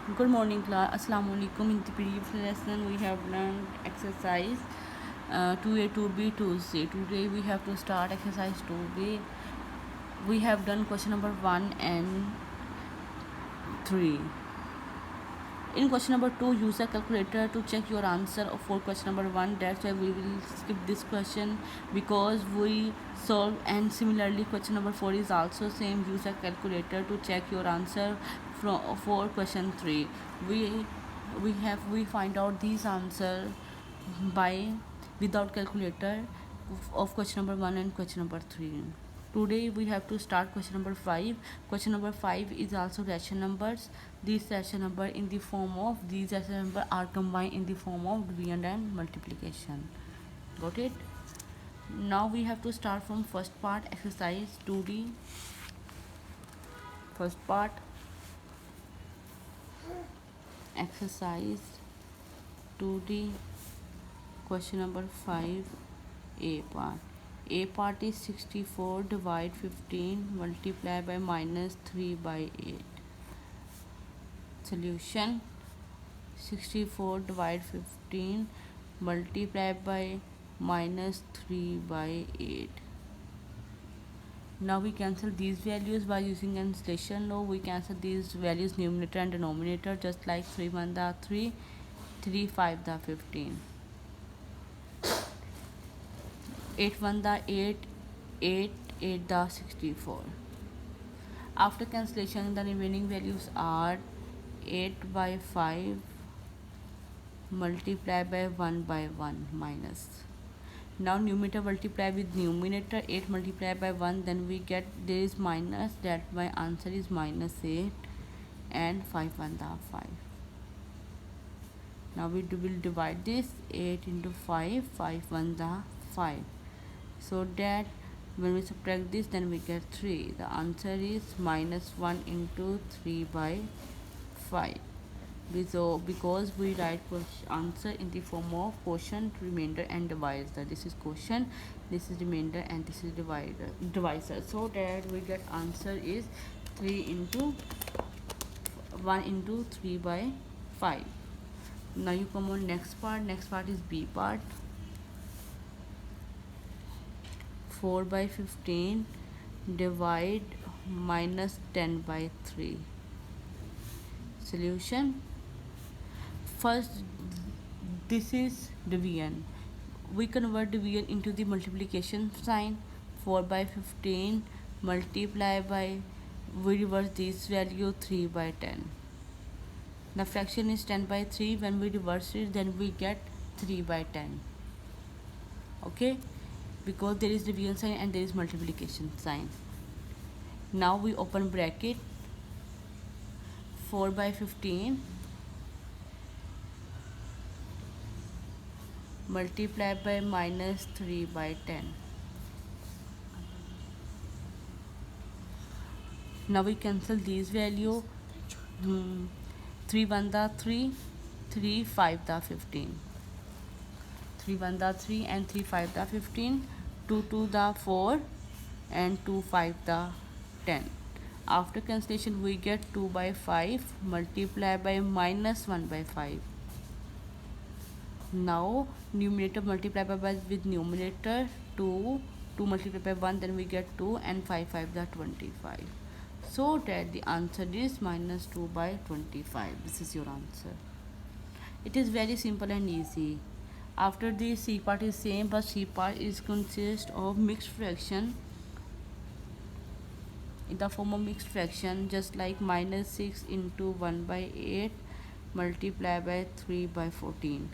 Good morning class. Assalamu alaikum. In the previous lesson we have learned exercise 2A, 2B, 2C. Today we have to start exercise 2B. We have done question number 1 and 3. In question number 2, use a calculator to check your answer for question number 1. That's why we will skip this question because we solve. And similarly question number 4 is also same. Use a calculator to check your answer for question 3. We find out these answer by without calculator of question number 1 and question number 3. Today we have to start question number 5. Question number 5 is also rational numbers. These rational number in the form of these rational number are combined in the form of division and multiplication. Got it? Now we have to start from first part, exercise 2D. First part, exercise 2D, question number 5, A part. A part is 64 divide 15 multiply by minus 3 by 8. Solution: 64 divide 15 multiply by minus 3 by 8. Now we cancel these values by using cancellation law. We cancel these values numerator and denominator, just like 3 1 the 3, 3 5 the 15, 8 1 the 8, 8 8 the 64. After cancellation, the remaining values are 8 by 5 multiply by 1 by 1 minus. Now numerator multiply with numerator, 8 multiply by 1, then we get there is minus, that my answer is minus 8, and 5 1 the 5. Now we will divide this 8 into 5, 5 1 the 5, so that when we subtract this, then we get 3. The answer is minus 1 into 3 by 5. So because we write answer in the form of quotient, remainder and divisor. This is quotient, this is remainder, and this is divisor, so that we get answer is 3 into 1 into 3 by 5. Now you come on next part. Next part is B part. 4 by 15 divide minus 10 by 3. Solution: first, this is division. We convert division into the multiplication sign. 4 by 15 multiply by, we reverse this value, 3 by 10. The fraction is 10 by 3. When we reverse it, then we get 3 by 10. Okay, because there is division sign and there is multiplication sign. Now we open bracket. 4 by 15 multiply by minus 3 by 10. Now we cancel these value. 3 1 the 3, 3 5 the 15, 3 1 the 3 and 3 5 the 15, 2 2 the 4 and 2 5 the 10. After cancellation we get 2 by 5 multiply by minus 1 by 5. Now numerator multiply by with numerator, 2 multiply by 1, then we get 2, and 5 5 the 25. So that the answer is minus 2 by 25. This is your answer. It is very simple and easy. After the C part is same, but C part is consist of mixed fraction in the form of mixed fraction, just like minus 6 into 1 by 8 multiply by 3 by 14.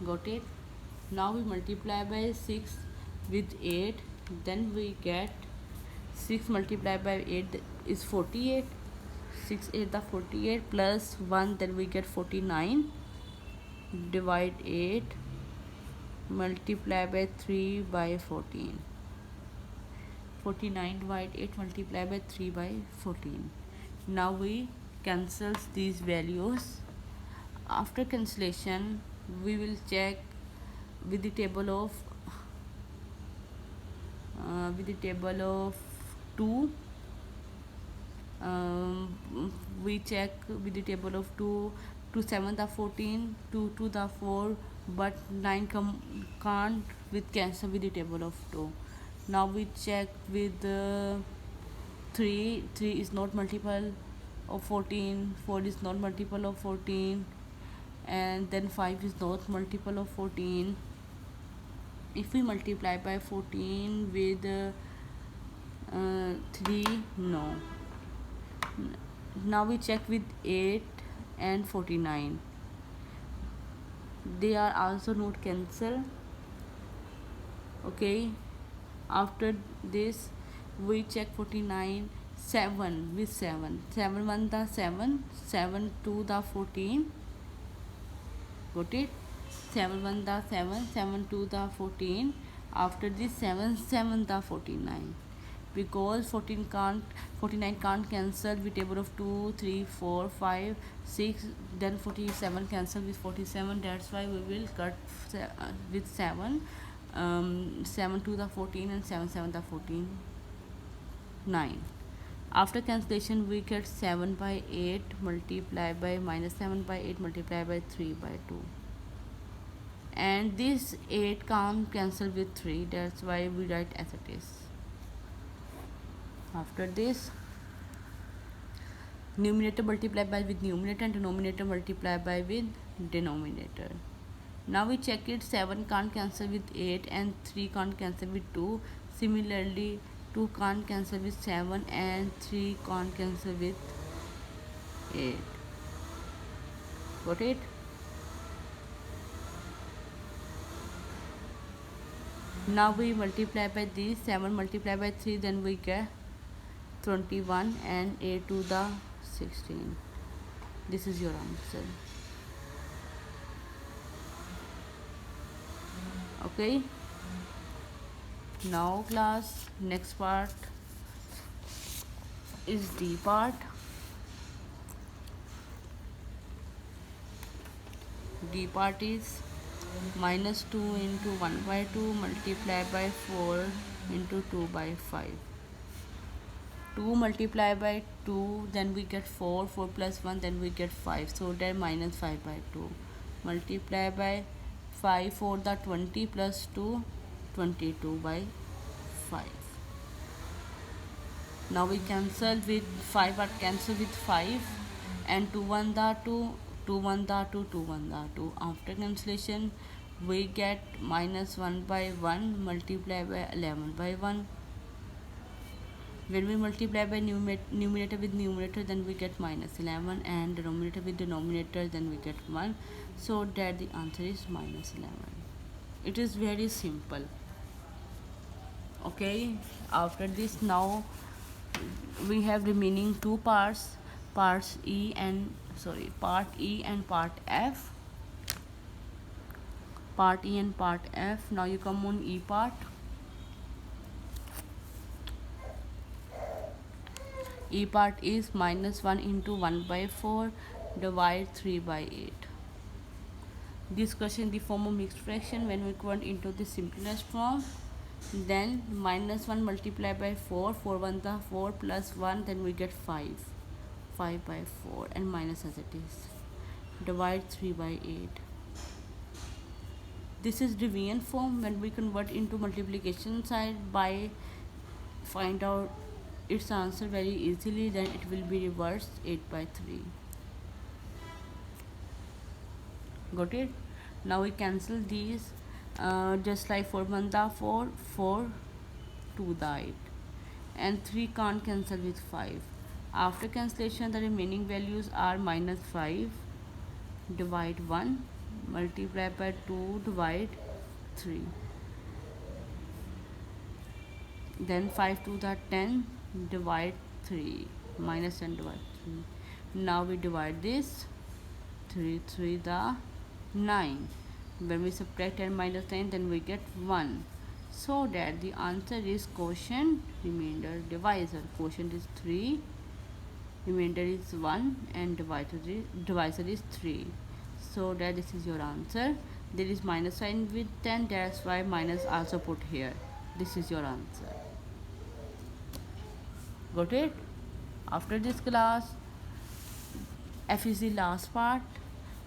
Got it? Now we multiply by 6 with 8, then we get 6 multiplied by 8 is 48. 6 8 the 48 plus 1, then we get 49. Divide 8 multiply by 3 by 14. 49 divide 8 multiply by 3 by 14. Now we cancel these values. After cancellation we will check with the table of 2 we check with the table of 2. 2 7 the 14, 2 2 the 4, but 9 can't with cancel with the table of 2. Now we check with 3. 3 is not multiple of 14, 4 is not multiple of 14, and then 5 is not multiple of 14. If we multiply by 14 with 3, no. Now we check with 8 and 49. They are also not cancel. Okay, after this we check 49. 7 with 7. 7 1 the 7, 7 2 the 14. Got it? 7 1 the 7, 7 2 the 14. After this 7 7 the 49. Because 49 can't cancel with table of 2 3 4 5 6, then 47 cancel with 47. That's why we will cut with 7. 7 2 the 14 and 7 7 the 14, 9. After cancellation we get 7 by 8 multiplied by minus 7 by 8 multiplied by 3 by 2, and this 8 can't cancel with 3. That's why we write as it is. After this, numerator multiply by with numerator and denominator multiply by with denominator. Now we check it. 7 can't cancel with 8 and 3 can't cancel with 2. Similarly, 2 can't cancel with 7 and 3 can't cancel with 8. Got it? Now we multiply by these. 7 multiply by 3, then we get 21, and 8 to the 16. This is your answer. Okay, now class, next part is D part. D part is minus 2 into 1 by 2 multiplied by 4 into 2 by 5. 2 multiplied by 2, then we get 4. 4 plus 1, then we get 5. So then minus 5 by 2 multiply by 5 for the 20 plus 2, 22 by 5. Now we cancel with 5 are cancel with 5, and 2 1 the 2, 2 1 the 2, 2 1 the 2. After cancellation we get minus 1 by 1 multiplied by 11 by 1. When we multiply by numerator with numerator, then we get minus 11, and denominator with denominator, then we get 1. So that the answer is minus 11. It is very simple. Okay, after this, now we have remaining two parts, part E and part F. Part E and part F. Now you come on E part. E part is minus 1 into 1 by 4 divide 3 by 8. This question in the form of mixed fraction. When we convert into the simplest form, then minus 1 multiplied by 4, 4 1 the 4 plus 1, then we get 5. 5 by 4 and minus as it is. Divide 3 by 8. This is division form. When we convert into multiplication side by find out its answer very easily, then it will be reversed 8 by 3. Got it? Now we cancel these just like 4 1 the 4, 4 2 the 8, and 3 can't cancel with 5. After cancellation the remaining values are minus 5 divide 1 multiply by 2 divide 3, then 5 to the 10 divide 3, minus 10 divide 3. Now we divide this, 3 3 the 9. When we subtract 10 minus 10, then we get 1. So that the answer is quotient, remainder, divisor. Quotient is 3, remainder is 1, and divisor is 3. So that this is your answer. There is minus sign with 10, that's why minus also put here. This is your answer. Got it? After this class, f is the last part.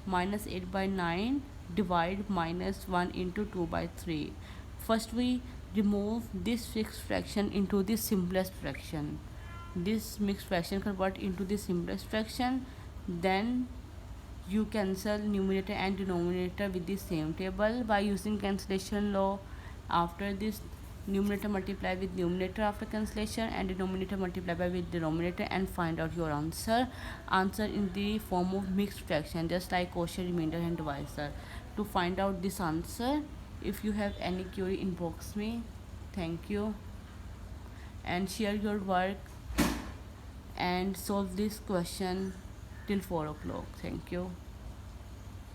Minus 8 by 9 divide minus 1 into 2 by 3. First we remove this fixed fraction into the simplest fraction. This mixed fraction convert into the simplest fraction. Then you cancel numerator and denominator with the same table by using cancellation law. After this, numerator multiply with numerator after cancellation and denominator multiply by with denominator, and find out your answer in the form of mixed fraction, just like quotient, remainder and divisor. To find out this answer, if you have any query, inbox me. Thank you, and share your work and solve this question till 4 o'clock. Thank you.